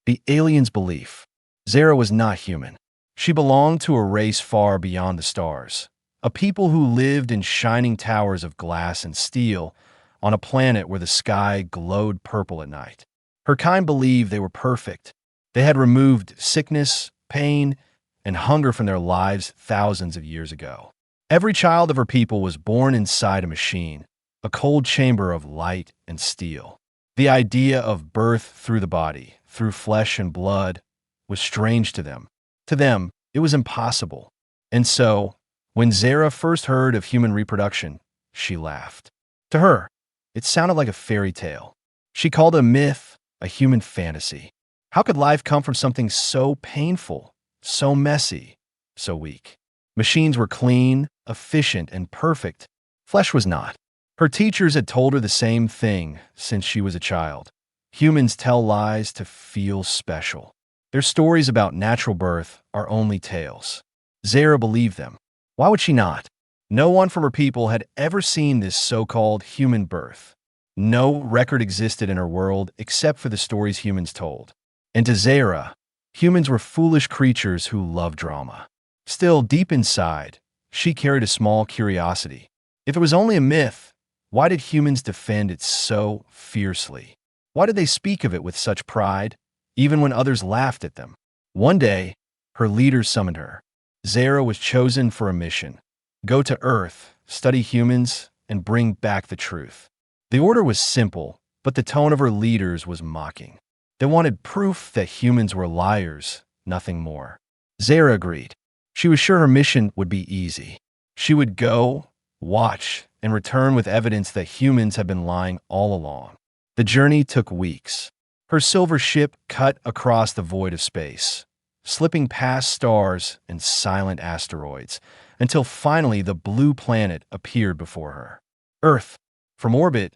The alien's belief. Zeyra was not human. She belonged to a race far beyond the stars, a people who lived in shining towers of glass and steel on a planet where the sky glowed purple at night. Her kind believed they were perfect. They had removed sickness, pain, and hunger from their lives thousands of years ago. Every child of her people was born inside a machine, a cold chamber of light and steel. The idea of birth through the body, through flesh and blood, was strange to them. To them, it was impossible. And so, when Zeyra first heard of human reproduction, she laughed. To her, it sounded like a fairy tale. She called it a myth, a human fantasy. How could life come from something so painful, so messy, so weak? Machines were clean, efficient, and perfect. Flesh was not. Her teachers had told her the same thing since she was a child. Humans tell lies to feel special. Their stories about natural birth are only tales. Zeyra believed them. Why would she not? No one from her people had ever seen this so-called human birth. No record existed in her world except for the stories humans told. And to Zeyra, humans were foolish creatures who loved drama. Still, deep inside, she carried a small curiosity. If it was only a myth, why did humans defend it so fiercely? Why did they speak of it with such pride, even when others laughed at them? One day, her leaders summoned her. Zeyra was chosen for a mission. Go to Earth, study humans, and bring back the truth. The order was simple, but the tone of her leaders was mocking. They wanted proof that humans were liars, nothing more. Zeyra agreed. She was sure her mission would be easy. She would go, watch, and return with evidence that humans had been lying all along. The journey took weeks. Her silver ship cut across the void of space, slipping past stars and silent asteroids, until finally the blue planet appeared before her. Earth. From orbit,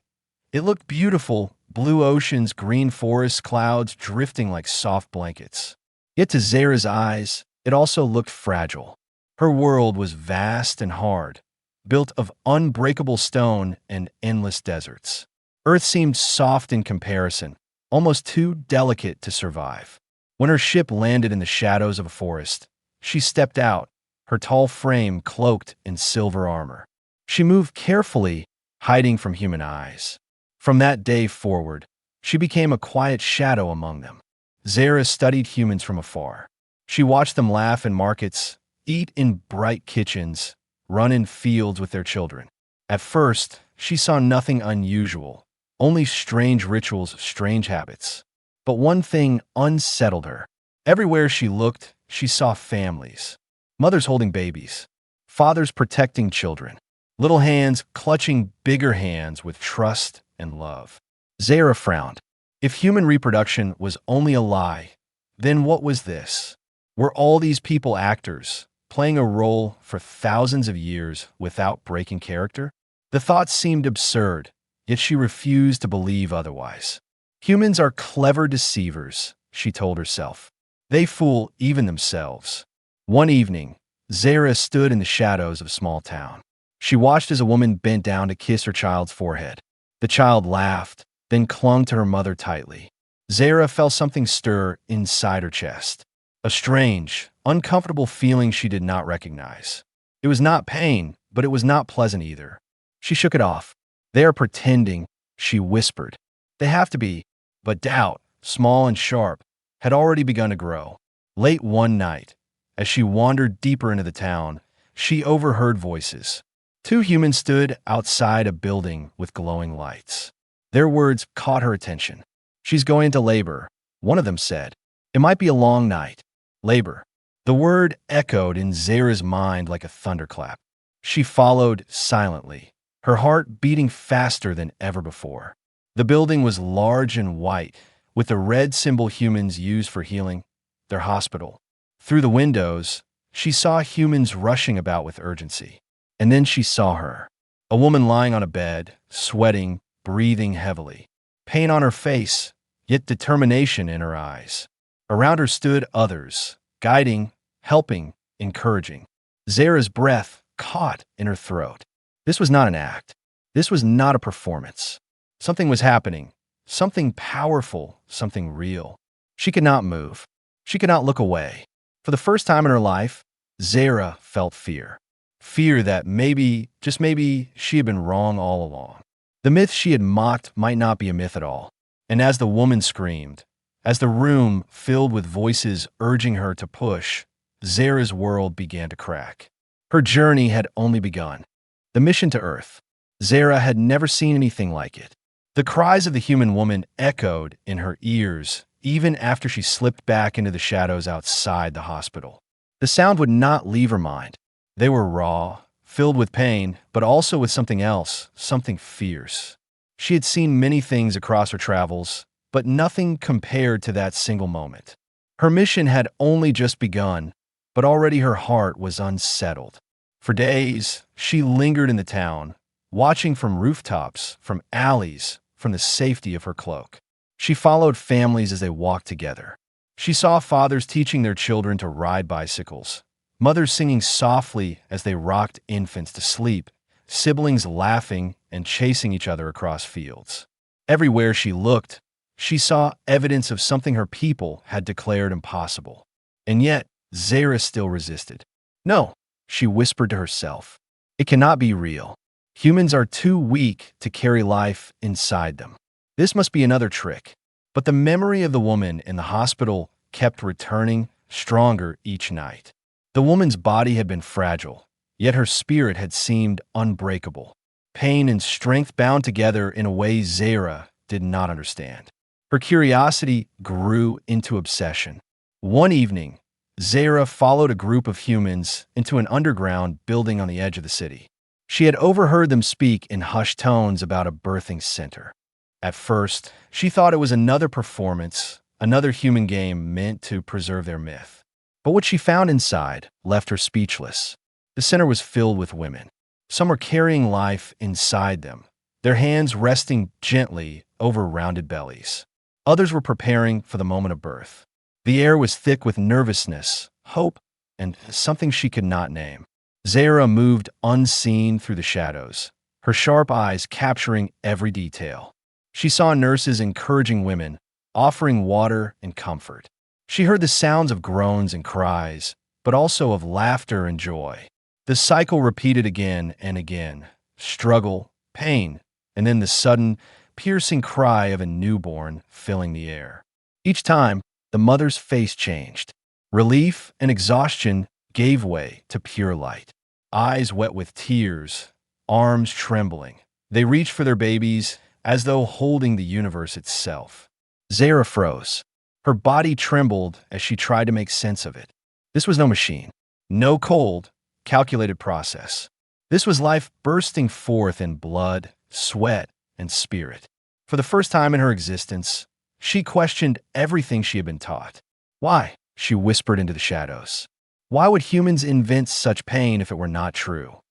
it looked beautiful, blue oceans, green forests, clouds drifting like soft blankets. Yet to Zeyra's eyes, it also looked fragile. Her world was vast and hard, built of unbreakable stone and endless deserts. Earth seemed soft in comparison, almost too delicate to survive. When her ship landed in the shadows of a forest, she stepped out, her tall frame cloaked in silver armor. She moved carefully, hiding from human eyes. From that day forward, she became a quiet shadow among them. Zeyra studied humans from afar. She watched them laugh in markets, eat in bright kitchens, run in fields with their children. At first, she saw nothing unusual, only strange rituals, strange habits. But one thing unsettled her. Everywhere she looked, she saw families. Mothers holding babies, fathers protecting children, little hands clutching bigger hands with trust and love. Zeyra frowned. If human reproduction was only a lie, then what was this? Were all these people actors, playing a role for thousands of years without breaking character? The thought seemed absurd, yet she refused to believe otherwise. Humans are clever deceivers, she told herself. They fool even themselves. One evening, Zeyra stood in the shadows of a small town. She watched as a woman bent down to kiss her child's forehead. The child laughed, then clung to her mother tightly. Zeyra felt something stir inside her chest. A strange, uncomfortable feeling she did not recognize. It was not pain, but it was not pleasant either. She shook it off. They are pretending, she whispered. They have to be, but doubt, small and sharp, had already begun to grow. Late one night, as she wandered deeper into the town, she overheard voices. Two humans stood outside a building with glowing lights. Their words caught her attention. She's going into labor, one of them said. It might be a long night. Labor. The word echoed in Zeyra's mind like a thunderclap. She followed silently, her heart beating faster than ever before. The building was large and white, with the red symbol humans use for healing, their hospital. Through the windows, she saw humans rushing about with urgency. And then she saw her, a woman lying on a bed, sweating, breathing heavily. Pain on her face, yet determination in her eyes. Around her stood others, guiding, helping, encouraging. Zeyra's breath caught in her throat. This was not an act. This was not a performance. Something was happening, something powerful, something real. She could not move. She could not look away. For the first time in her life, Zeyra felt fear. Fear that maybe, just maybe, she had been wrong all along. The myth she had mocked might not be a myth at all. And as the woman screamed, as the room filled with voices urging her to push, Zeyra's world began to crack. Her journey had only begun. The mission to Earth. Zeyra had never seen anything like it. The cries of the human woman echoed in her ears, even after she slipped back into the shadows outside the hospital. The sound would not leave her mind. They were raw, filled with pain, but also with something else, something fierce. She had seen many things across her travels, but nothing compared to that single moment. Her mission had only just begun, but already her heart was unsettled. For days, she lingered in the town, watching from rooftops, from alleys, from the safety of her cloak. She followed families as they walked together. She saw fathers teaching their children to ride bicycles, mothers singing softly as they rocked infants to sleep, siblings laughing and chasing each other across fields. Everywhere she looked, she saw evidence of something her people had declared impossible. And yet, Zeyra still resisted. No, she whispered to herself. It cannot be real. Humans are too weak to carry life inside them. This must be another trick. But the memory of the woman in the hospital kept returning, stronger each night. The woman's body had been fragile, yet her spirit had seemed unbreakable. Pain and strength bound together in a way Zeyra did not understand. Her curiosity grew into obsession. One evening, Zeyra followed a group of humans into an underground building on the edge of the city. She had overheard them speak in hushed tones about a birthing center. At first, she thought it was another performance, another human game meant to preserve their myth. But what she found inside left her speechless. The center was filled with women. Some were carrying life inside them, their hands resting gently over rounded bellies. Others were preparing for the moment of birth. The air was thick with nervousness, hope, and something she could not name. Zeyra moved unseen through the shadows, her sharp eyes capturing every detail. She saw nurses encouraging women, offering water and comfort. She heard the sounds of groans and cries, but also of laughter and joy. The cycle repeated again and again: struggle, pain, and then the sudden, piercing cry of a newborn filling the air. Each time, the mother's face changed. Relief and exhaustion gave way to pure light. Eyes wet with tears, arms trembling. They reached for their babies as though holding the universe itself. Zeyra froze. Her body trembled as she tried to make sense of it. This was no machine. No cold, calculated process. This was life bursting forth in blood, sweat, and spirit. For the first time in her existence, she questioned everything she had been taught. Why? She whispered into the shadows. Why would humans invent such pain if it were not true?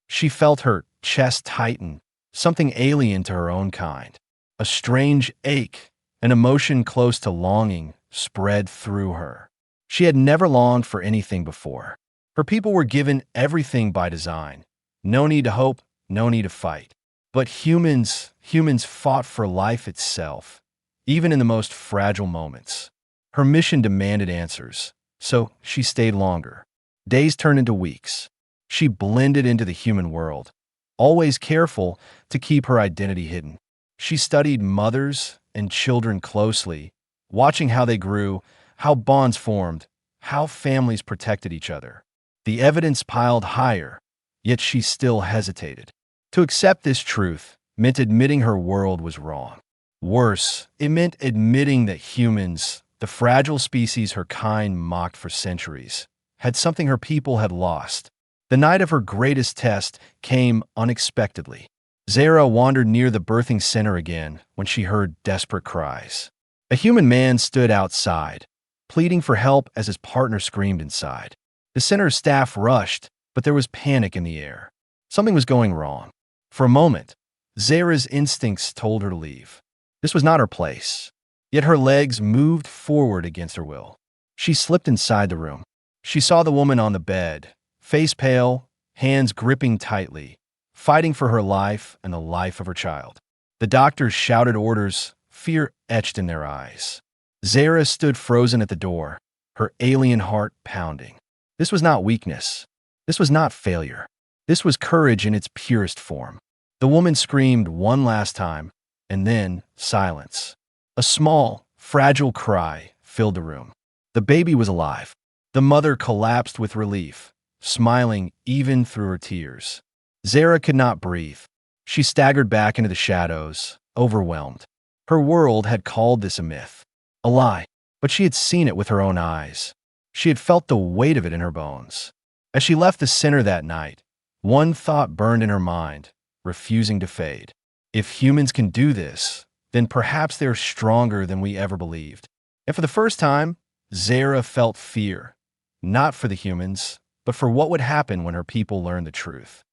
She felt her chest tighten, something alien to her own kind. A strange ache, an emotion close to longing, spread through her. She had never longed for anything before. Her people were given everything by design. No need to hope, no need to fight. But humans fought for life itself, even in the most fragile moments. Her mission demanded answers, so she stayed longer. Days turned into weeks. She blended into the human world, always careful to keep her identity hidden. She studied mothers and children closely, watching how they grew, how bonds formed, how families protected each other. The evidence piled higher, yet she still hesitated. To accept this truth meant admitting her world was wrong. Worse, it meant admitting that humans, the fragile species her kind mocked for centuries, had something her people had lost. The night of her greatest test came unexpectedly. Zeyra wandered near the birthing center again when she heard desperate cries. A human man stood outside, pleading for help as his partner screamed inside. The center's staff rushed, but there was panic in the air. Something was going wrong. For a moment, Zeyra's instincts told her to leave. This was not her place. Yet her legs moved forward against her will. She slipped inside the room. She saw the woman on the bed, face pale, hands gripping tightly, fighting for her life and the life of her child. The doctors shouted orders, fear etched in their eyes. Zeyra stood frozen at the door, her alien heart pounding. This was not weakness. This was not failure. This was courage in its purest form. The woman screamed one last time, and then silence. A small, fragile cry filled the room. The baby was alive. The mother collapsed with relief, smiling even through her tears. Zeyra could not breathe. She staggered back into the shadows, overwhelmed. Her world had called this a myth, a lie, but she had seen it with her own eyes. She had felt the weight of it in her bones. As she left the center that night, one thought burned in her mind, refusing to fade. If humans can do this, then perhaps they're stronger than we ever believed. And for the first time, Zeyra felt fear, not for the humans, but for what would happen when her people learned the truth.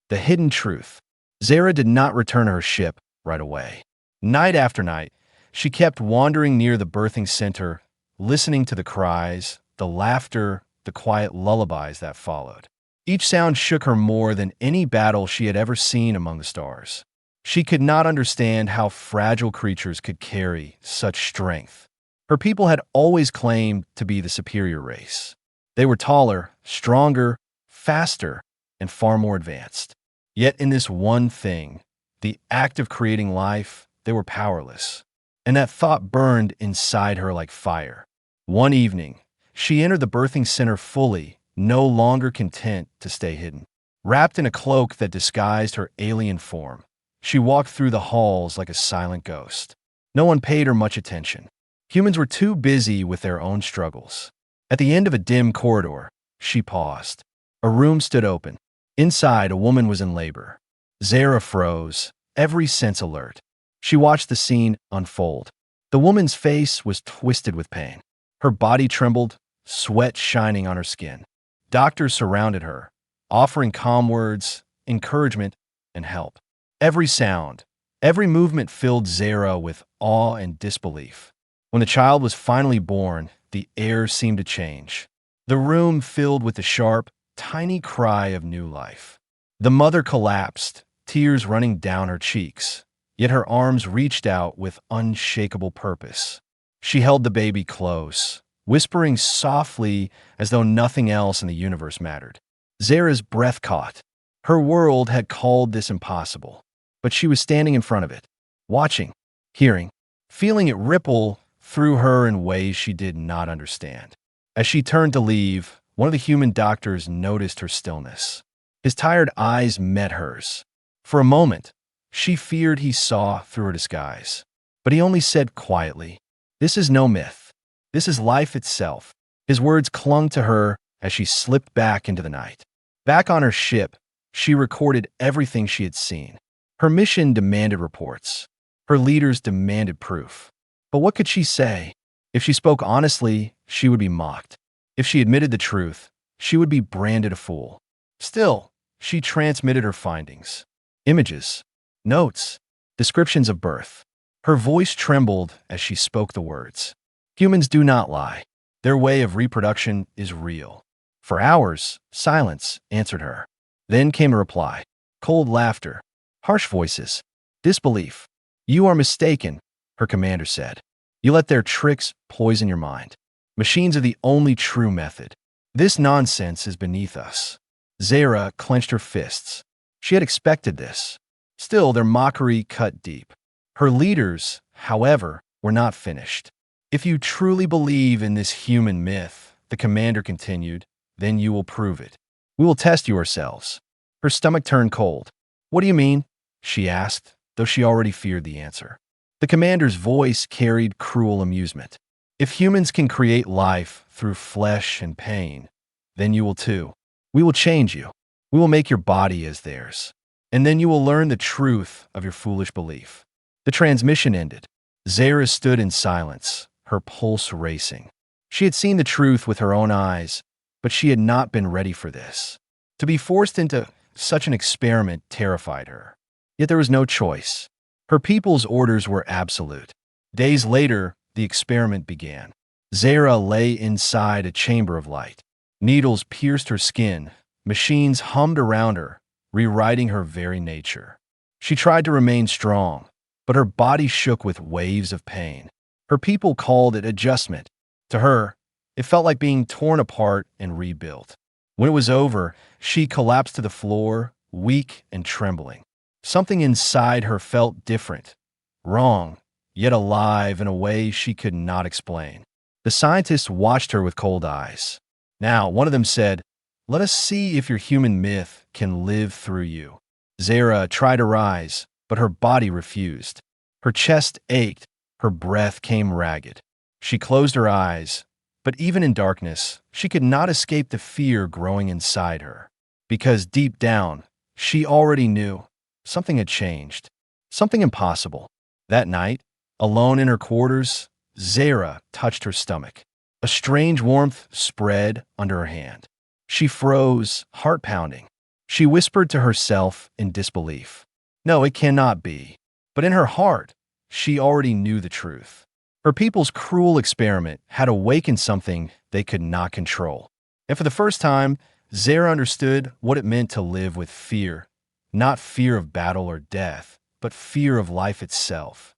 The hidden truth. Zeyra did not return to her ship right away. Night after night, she kept wandering near the birthing center, listening to the cries, the laughter, the quiet lullabies that followed. Each sound shook her more than any battle she had ever seen among the stars. She could not understand how fragile creatures could carry such strength. Her people had always claimed to be the superior race. They were taller, stronger, faster, and far more advanced. Yet in this one thing, the act of creating life, they were powerless. And that thought burned inside her like fire. One evening, she entered the birthing center fully, no longer content to stay hidden. Wrapped in a cloak that disguised her alien form, she walked through the halls like a silent ghost. No one paid her much attention. Humans were too busy with their own struggles. At the end of a dim corridor, she paused. A room stood open. Inside, a woman was in labor. Zeyra froze, every sense alert. She watched the scene unfold. The woman's face was twisted with pain. Her body trembled, sweat shining on her skin. Doctors surrounded her, offering calm words, encouragement, and help. Every sound, every movement filled Zeyra with awe and disbelief. When the child was finally born, the air seemed to change. The room filled with the sharp, tiny cry of new life. The mother collapsed, tears running down her cheeks, yet her arms reached out with unshakable purpose. She held the baby close, whispering softly as though nothing else in the universe mattered. Zeyra's breath caught. Her world had called this impossible, but she was standing in front of it, watching, hearing, feeling it ripple through her in ways she did not understand. As she turned to leave, one of the human doctors noticed her stillness. His tired eyes met hers. For a moment, she feared he saw through her disguise. But he only said quietly, "This is no myth. This is life itself." His words clung to her as she slipped back into the night. Back on her ship, she recorded everything she had seen. Her mission demanded reports. Her leaders demanded proof. But what could she say? If she spoke honestly, she would be mocked. If she admitted the truth, she would be branded a fool. Still, she transmitted her findings. Images, notes, descriptions of birth. Her voice trembled as she spoke the words. Humans do not lie. Their way of reproduction is real. For hours, silence answered her. Then came a reply. Cold laughter, harsh voices, disbelief. "You are mistaken," her commander said. "You let their tricks poison your mind. Machines are the only true method. This nonsense is beneath us." Zeyra clenched her fists. She had expected this. Still, their mockery cut deep. Her leaders, however, were not finished. "If you truly believe in this human myth," the commander continued, "then you will prove it. We will test you ourselves." Her stomach turned cold. "What do you mean?" she asked, though she already feared the answer. The commander's voice carried cruel amusement. "If humans can create life through flesh and pain, then you will too. We will change you. We will make your body as theirs. And then you will learn the truth of your foolish belief." The transmission ended. Zeyra stood in silence, her pulse racing. She had seen the truth with her own eyes, but she had not been ready for this. To be forced into such an experiment terrified her. Yet there was no choice. Her people's orders were absolute. Days later, the experiment began. Zeyra lay inside a chamber of light. Needles pierced her skin. Machines hummed around her, rewriting her very nature. She tried to remain strong, but her body shook with waves of pain. Her people called it adjustment. To her, it felt like being torn apart and rebuilt. When it was over, she collapsed to the floor, weak and trembling. Something inside her felt different, wrong, yet alive in a way she could not explain. The scientists watched her with cold eyes. Now, one of them said, "Let us see if your human myth can live through you." Zeyra tried to rise, but her body refused. Her chest ached, her breath came ragged. She closed her eyes, but even in darkness, she could not escape the fear growing inside her. Because deep down, she already knew something had changed, something impossible. That night, alone in her quarters, Zeyra touched her stomach. A strange warmth spread under her hand. She froze, heart pounding. She whispered to herself in disbelief, "No, it cannot be." But in her heart, she already knew the truth. Her people's cruel experiment had awakened something they could not control. And for the first time, Zeyra understood what it meant to live with fear. Not fear of battle or death, but fear of life itself.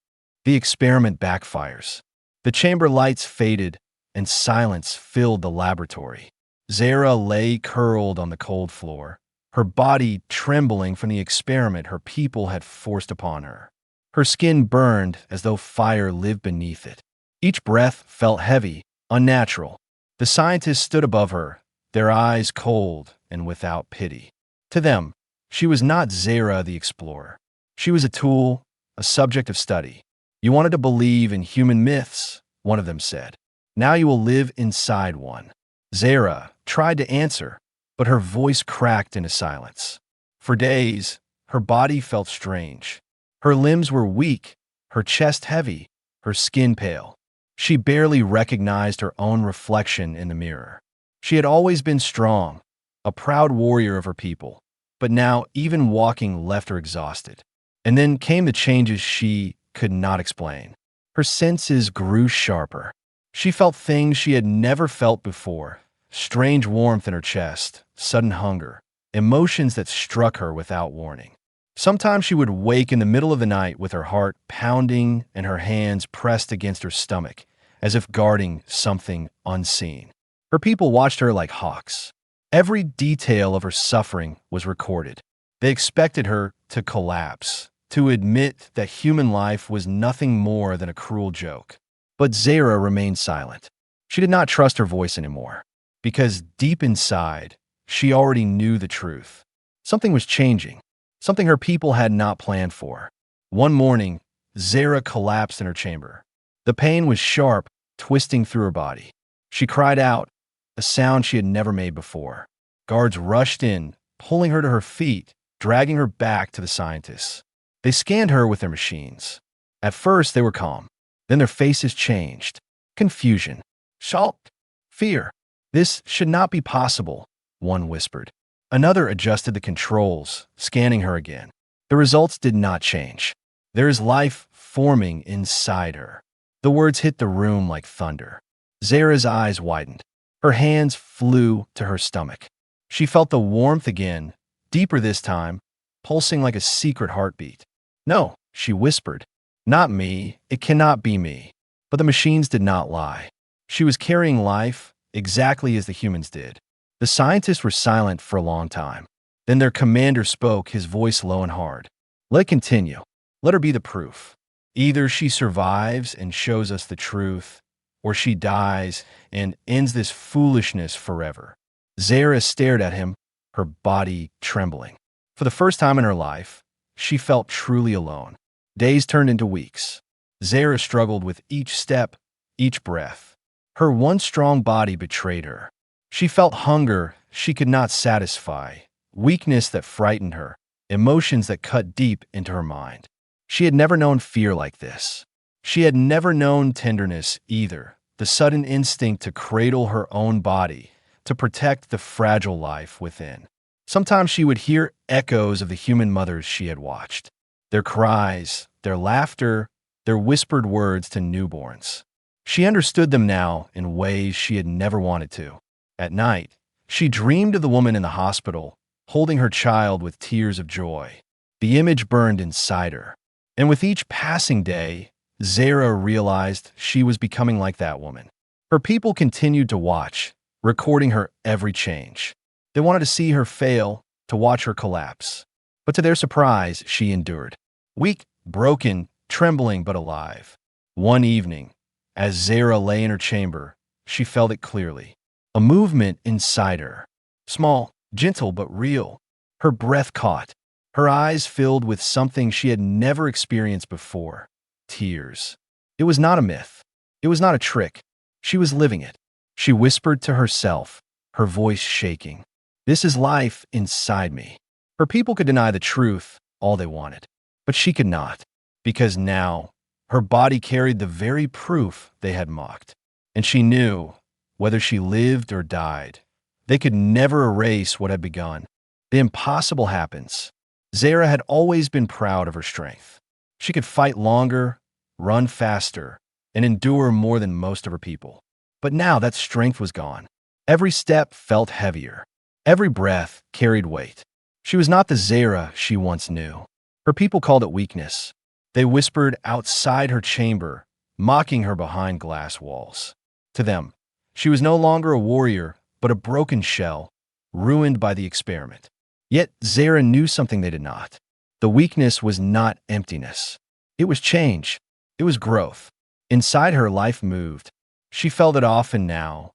The experiment backfires. The chamber lights faded, and silence filled the laboratory. Zeyra lay curled on the cold floor, her body trembling from the experiment her people had forced upon her. Her skin burned as though fire lived beneath it. Each breath felt heavy, unnatural. The scientists stood above her, their eyes cold and without pity. To them, she was not Zeyra the explorer. She was a tool, a subject of study. "You wanted to believe in human myths," one of them said. "Now you will live inside one." Zeyra tried to answer, but her voice cracked into silence. For days, her body felt strange. Her limbs were weak, her chest heavy, her skin pale. She barely recognized her own reflection in the mirror. She had always been strong, a proud warrior of her people, but now even walking left her exhausted. And then came the changes she could not explain. Her senses grew sharper. She felt things she had never felt before, strange warmth in her chest, sudden hunger, emotions that struck her without warning. Sometimes she would wake in the middle of the night with her heart pounding and her hands pressed against her stomach, as if guarding something unseen. Her people watched her like hawks. Every detail of her suffering was recorded. They expected her to collapse, to admit that human life was nothing more than a cruel joke. But Zeyra remained silent. She did not trust her voice anymore, because deep inside, she already knew the truth. Something was changing. Something her people had not planned for. One morning, Zeyra collapsed in her chamber. The pain was sharp, twisting through her body. She cried out, a sound she had never made before. Guards rushed in, pulling her to her feet, dragging her back to the scientists. They scanned her with their machines. At first, they were calm. Then their faces changed. Confusion. Shock. Fear. "This should not be possible," one whispered. Another adjusted the controls, scanning her again. The results did not change. "There is life forming inside her." The words hit the room like thunder. Zeyra's eyes widened. Her hands flew to her stomach. She felt the warmth again, deeper this time, pulsing like a secret heartbeat. "No," she whispered. "Not me. It cannot be me." But the machines did not lie. She was carrying life exactly as the humans did. The scientists were silent for a long time. Then their commander spoke, his voice low and hard. "Let it continue. Let her be the proof. Either she survives and shows us the truth, or she dies and ends this foolishness forever." Zeyra stared at him, her body trembling. For the first time in her life, she felt truly alone. Days turned into weeks. Zeyra struggled with each step, each breath. Her once strong body betrayed her. She felt hunger she could not satisfy, weakness that frightened her, emotions that cut deep into her mind. She had never known fear like this. She had never known tenderness either, the sudden instinct to cradle her own body, to protect the fragile life within. Sometimes she would hear echoes of the human mothers she had watched, their cries, their laughter, their whispered words to newborns. She understood them now in ways she had never wanted to. At night, she dreamed of the woman in the hospital, holding her child with tears of joy. The image burned inside her. And with each passing day, Zeyra realized she was becoming like that woman. Her people continued to watch, recording her every change. They wanted to see her fail, to watch her collapse. But to their surprise, she endured. Weak, broken, trembling but alive. One evening, as Zeyra lay in her chamber, she felt it clearly. A movement inside her. Small, gentle but real. Her breath caught. Her eyes filled with something she had never experienced before. Tears. It was not a myth. It was not a trick. She was living it. She whispered to herself, her voice shaking. This is life inside me. Her people could deny the truth all they wanted, but she could not, because now her body carried the very proof they had mocked. And she knew, whether she lived or died, they could never erase what had begun. The impossible happens. Zeyra had always been proud of her strength. She could fight longer, run faster, and endure more than most of her people. But now that strength was gone. Every step felt heavier. Every breath carried weight. She was not the Zeyra she once knew. Her people called it weakness. They whispered outside her chamber, mocking her behind glass walls. To them, she was no longer a warrior, but a broken shell, ruined by the experiment. Yet Zeyra knew something they did not. The weakness was not emptiness. It was change. It was growth. Inside her, life moved. She felt it often now,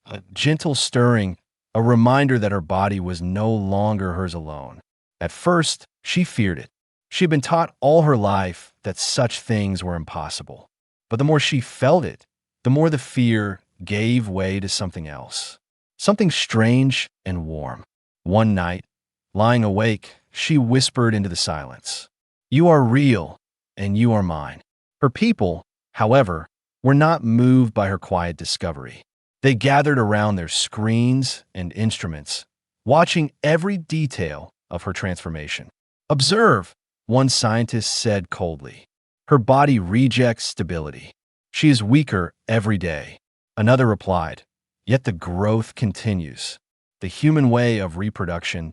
a gentle stirring, a reminder that her body was no longer hers alone. At first, she feared it. She had been taught all her life that such things were impossible. But the more she felt it, the more the fear gave way to something else. Something strange and warm. One night, lying awake, she whispered into the silence, "You are real, and you are mine." Her people, however, were not moved by her quiet discovery. They gathered around their screens and instruments, watching every detail of her transformation. "Observe," one scientist said coldly. "Her body rejects stability. She is weaker every day." Another replied, "Yet the growth continues. The human way of reproduction,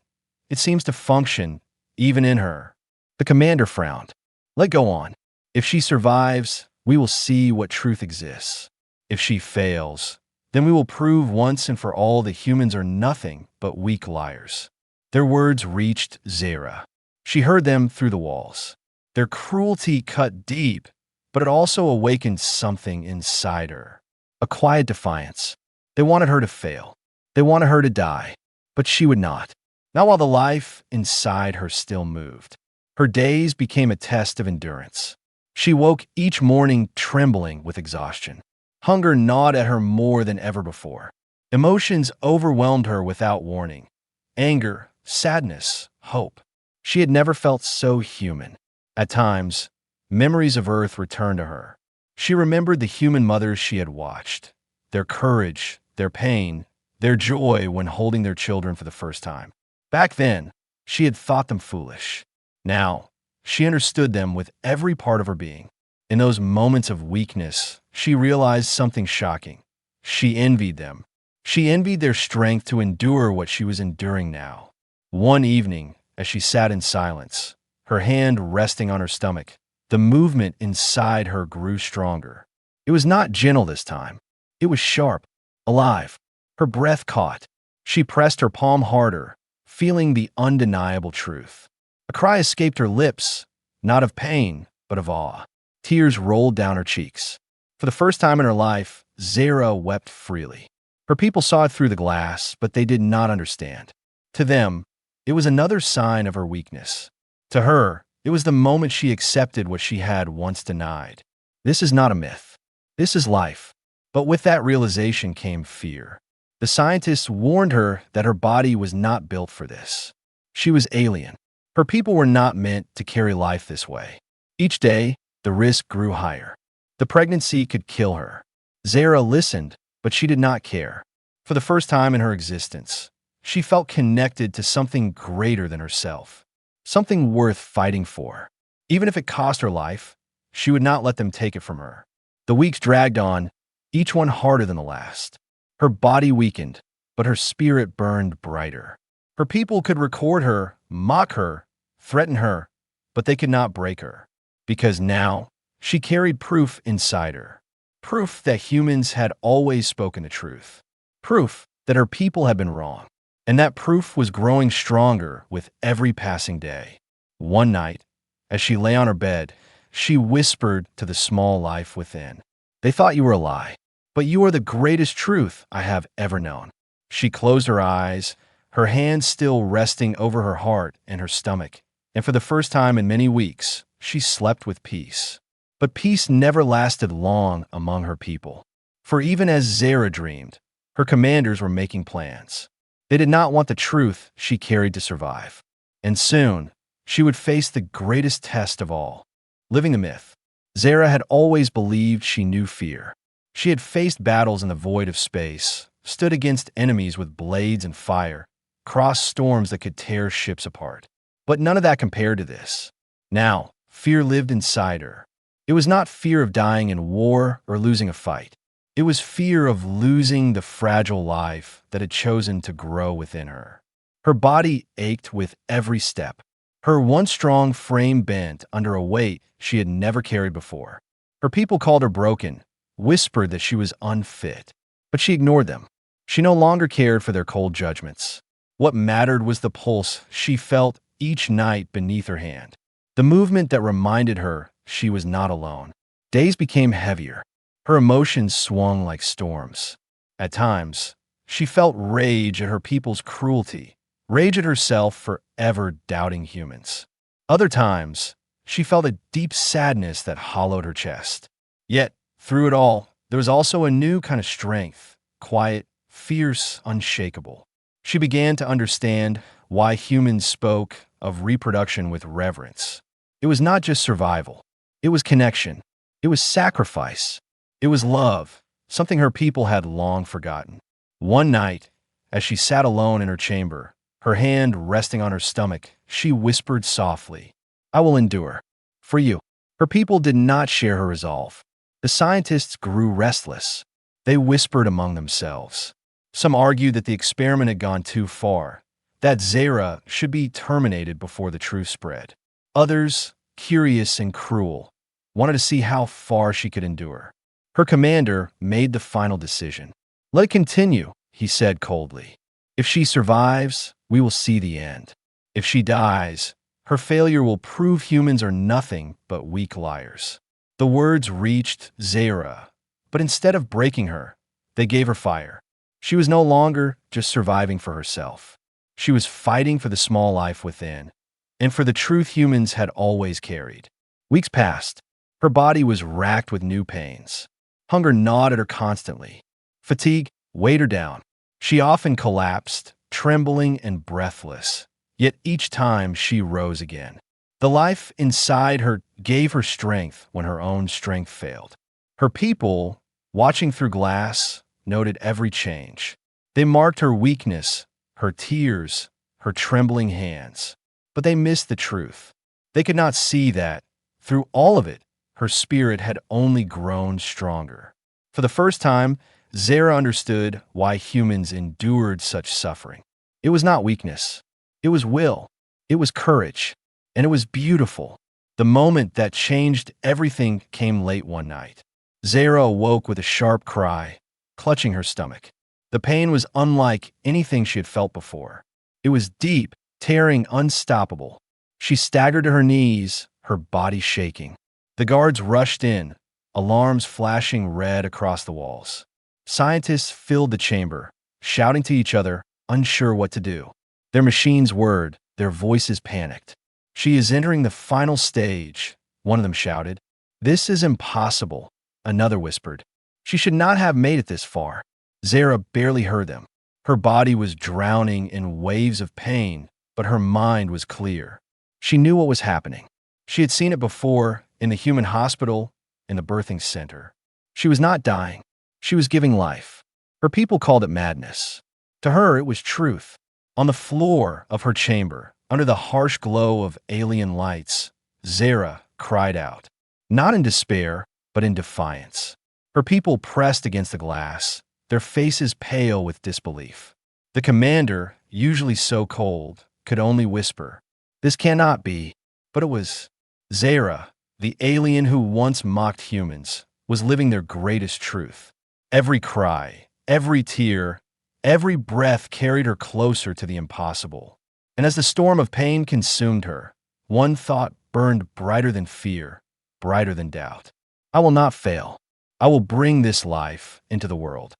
it seems to function even in her." The commander frowned. "Let go on. If she survives, we will see what truth exists. If she fails, then we will prove once and for all that humans are nothing but weak liars." Their words reached Zeyra. She heard them through the walls. Their cruelty cut deep, but it also awakened something inside her. A quiet defiance. They wanted her to fail. They wanted her to die, but she would not. Not while the life inside her still moved. Her days became a test of endurance. She woke each morning trembling with exhaustion. Hunger gnawed at her more than ever before. Emotions overwhelmed her without warning. Anger, sadness, hope. She had never felt so human. At times, memories of Earth returned to her. She remembered the human mothers she had watched, their courage, their pain, their joy when holding their children for the first time. Back then, she had thought them foolish. Now, she understood them with every part of her being. In those moments of weakness, she realized something shocking. She envied them. She envied their strength to endure what she was enduring now. One evening, as she sat in silence, her hand resting on her stomach, the movement inside her grew stronger. It was not gentle this time. It was sharp, alive. Her breath caught. She pressed her palm harder, feeling the undeniable truth. A cry escaped her lips, not of pain, but of awe. Tears rolled down her cheeks. For the first time in her life, Zeyra wept freely. Her people saw it through the glass, but they did not understand. To them, it was another sign of her weakness. To her, it was the moment she accepted what she had once denied. This is not a myth. This is life. But with that realization came fear. The scientists warned her that her body was not built for this. She was alien. Her people were not meant to carry life this way. Each day, the risk grew higher. The pregnancy could kill her. Zeyra listened, but she did not care. For the first time in her existence, she felt connected to something greater than herself, something worth fighting for. Even if it cost her life, she would not let them take it from her. The weeks dragged on, each one harder than the last. Her body weakened, but her spirit burned brighter. Her people could record her, mock her, threaten her, but they could not break her, because now She carried proof inside her. Proof that humans had always spoken the truth. Proof that her people had been wrong. And that proof was growing stronger with every passing day. One night, as she lay on her bed, she whispered to the small life within. They thought you were a lie, but you are the greatest truth I have ever known. She closed her eyes, her hands still resting over her heart and her stomach, and for the first time in many weeks, she slept with peace. But peace never lasted long among her people. For even as Zeyra dreamed, her commanders were making plans. They did not want the truth she carried to survive. And soon, she would face the greatest test of all, living the myth. Zeyra had always believed she knew fear. She had faced battles in the void of space, stood against enemies with blades and fire, crossed storms that could tear ships apart. But none of that compared to this. Now, fear lived inside her. It was not fear of dying in war or losing a fight. It was fear of losing the fragile life that had chosen to grow within her. Her body ached with every step. Her once strong frame bent under a weight she had never carried before. Her people called her broken, whispered that she was unfit, but she ignored them. She no longer cared for their cold judgments. What mattered was the pulse she felt each night beneath her hand, the movement that reminded her she was not alone. Days became heavier. Her emotions swung like storms. At times, she felt rage at her people's cruelty, rage at herself for ever doubting humans. Other times, she felt a deep sadness that hollowed her chest. Yet, through it all, there was also a new kind of strength, quiet, fierce, unshakable. She began to understand why humans spoke of reproduction with reverence. It was not just survival. It was connection. It was sacrifice. It was love, something her people had long forgotten. One night, as she sat alone in her chamber, her hand resting on her stomach, she whispered softly, "I will endure. For you." Her people did not share her resolve. The scientists grew restless. They whispered among themselves. Some argued that the experiment had gone too far, that Zeyra should be terminated before the truth spread. Others, curious and cruel, wanted to see how far she could endure. Her commander made the final decision. "Let it continue," he said coldly. "If she survives, we will see the end. If she dies, her failure will prove humans are nothing but weak liars." The words reached Zeyra, but instead of breaking her, they gave her fire. She was no longer just surviving for herself. She was fighting for the small life within, and for the truth humans had always carried. Weeks passed. Her body was racked with new pains. Hunger gnawed at her constantly. Fatigue weighed her down. She often collapsed, trembling and breathless. Yet each time she rose again. The life inside her gave her strength when her own strength failed. Her people, watching through glass, noted every change. They marked her weakness, her tears, her trembling hands. But they missed the truth. They could not see that, through all of it, her spirit had only grown stronger. For the first time, Zeyra understood why humans endured such suffering. It was not weakness. It was will. It was courage. And it was beautiful. The moment that changed everything came late one night. Zeyra awoke with a sharp cry, clutching her stomach. The pain was unlike anything she had felt before. It was deep, tearing, unstoppable. She staggered to her knees, her body shaking. The guards rushed in, alarms flashing red across the walls. Scientists filled the chamber, shouting to each other, unsure what to do. Their machines whirred, their voices panicked. "She is entering the final stage," one of them shouted. "This is impossible," another whispered. "She should not have made it this far." Zeyra barely heard them. Her body was drowning in waves of pain, but her mind was clear. She knew what was happening. She had seen it before, in the human hospital, in the birthing center. She was not dying. She was giving life. Her people called it madness. To her, it was truth. On the floor of her chamber, under the harsh glow of alien lights, Zeyra cried out, not in despair, but in defiance. Her people pressed against the glass, their faces pale with disbelief. The commander, usually so cold, could only whisper, "This cannot be." But it was. "Zeyra, The alien who once mocked humans was living their greatest truth. Every cry, every tear, every breath carried her closer to the impossible. And as the storm of pain consumed her, one thought burned brighter than fear, brighter than doubt. I will not fail. I will bring this life into the world.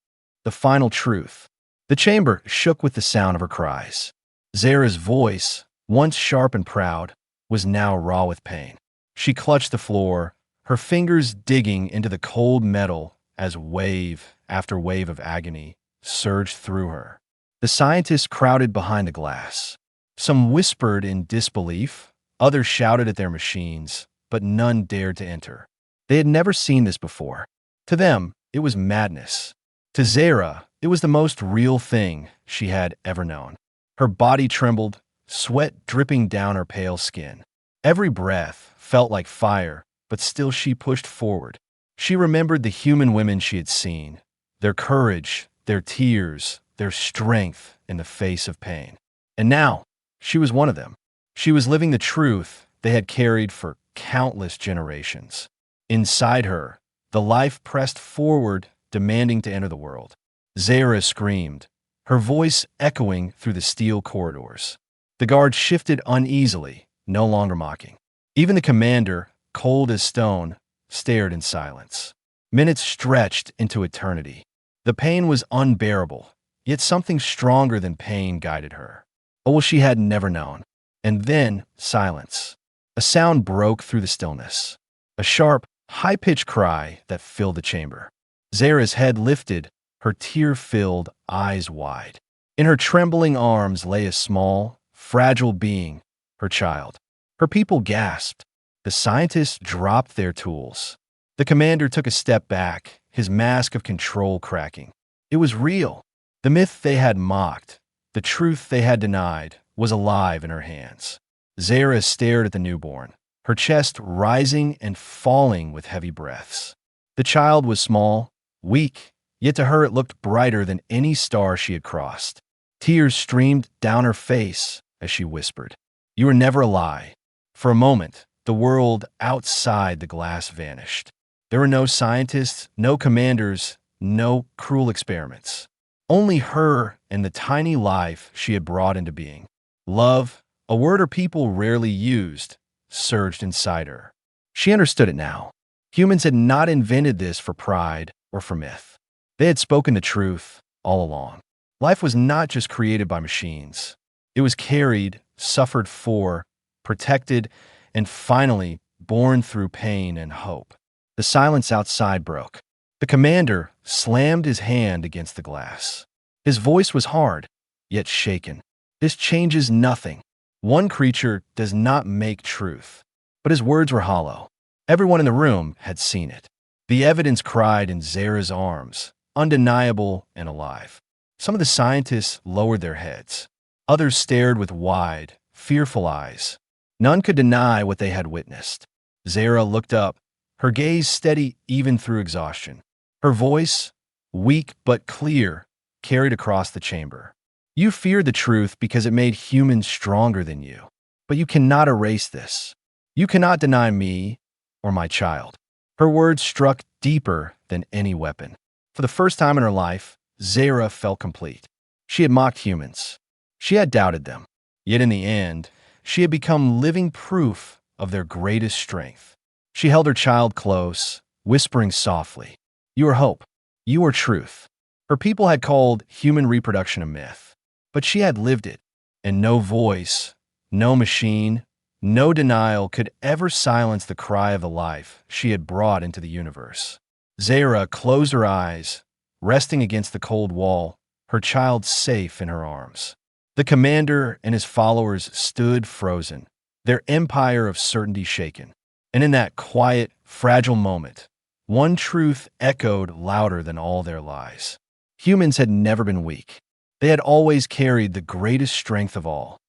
The final truth. The chamber shook with the sound of her cries. Zeyra's voice, once sharp and proud, was now raw with pain. She clutched the floor, her fingers digging into the cold metal as wave after wave of agony surged through her. The scientists crowded behind the glass. Some whispered in disbelief, others shouted at their machines, but none dared to enter. They had never seen this before. To them, it was madness. To Zeyra, it was the most real thing she had ever known. Her body trembled, sweat dripping down her pale skin. Every breath felt like fire, but still she pushed forward. She remembered the human women she had seen, their courage, their tears, their strength in the face of pain. And now, she was one of them. She was living the truth they had carried for countless generations. Inside her, the life pressed forward, demanding to enter the world. Zeyra screamed, her voice echoing through the steel corridors. The guards shifted uneasily, no longer mocking. Even the commander, cold as stone, stared in silence. Minutes stretched into eternity. The pain was unbearable, yet something stronger than pain guided her. Oh, she had never known. And then, silence. A sound broke through the stillness. A sharp, high-pitched cry that filled the chamber. Zeyra's head lifted, her tear-filled eyes wide. In her trembling arms lay a small, fragile being, her child. Her people gasped. The scientists dropped their tools. The commander took a step back, his mask of control cracking. It was real. The myth they had mocked, the truth they had denied, was alive in her hands. Zeyra stared at the newborn, her chest rising and falling with heavy breaths. The child was small, weak, yet to her it looked brighter than any star she had crossed. Tears streamed down her face as she whispered, "You were never a lie." For a moment, the world outside the glass vanished. There were no scientists, no commanders, no cruel experiments. Only her and the tiny life she had brought into being. Love, a word her people rarely used, surged inside her. She understood it now. Humans had not invented this for pride or for myth. They had spoken the truth all along. Life was not just created by machines. It was carried, suffered for, protected, and finally born through pain and hope. The silence outside broke. The commander slammed his hand against the glass. His voice was hard, yet shaken. This changes nothing. One creature does not make truth. But his words were hollow. Everyone in the room had seen it. The evidence cried in Zeyra's arms, undeniable and alive. Some of the scientists lowered their heads. Others stared with wide, fearful eyes. None could deny what they had witnessed. Zeyra looked up, her gaze steady even through exhaustion. Her voice, weak but clear, carried across the chamber. You feared the truth because it made humans stronger than you. But you cannot erase this. You cannot deny me or my child. Her words struck deeper than any weapon. For the first time in her life, Zeyra felt complete. She had mocked humans. She had doubted them. Yet in the end, she had become living proof of their greatest strength. She held her child close, whispering softly, "You are hope. You are truth." Her people had called human reproduction a myth, but she had lived it, and no voice, no machine, no denial could ever silence the cry of the life she had brought into the universe. Zeyra closed her eyes, resting against the cold wall, her child safe in her arms. The commander and his followers stood frozen, their empire of certainty shaken. And in that quiet, fragile moment, one truth echoed louder than all their lies. Humans had never been weak. They had always carried the greatest strength of all,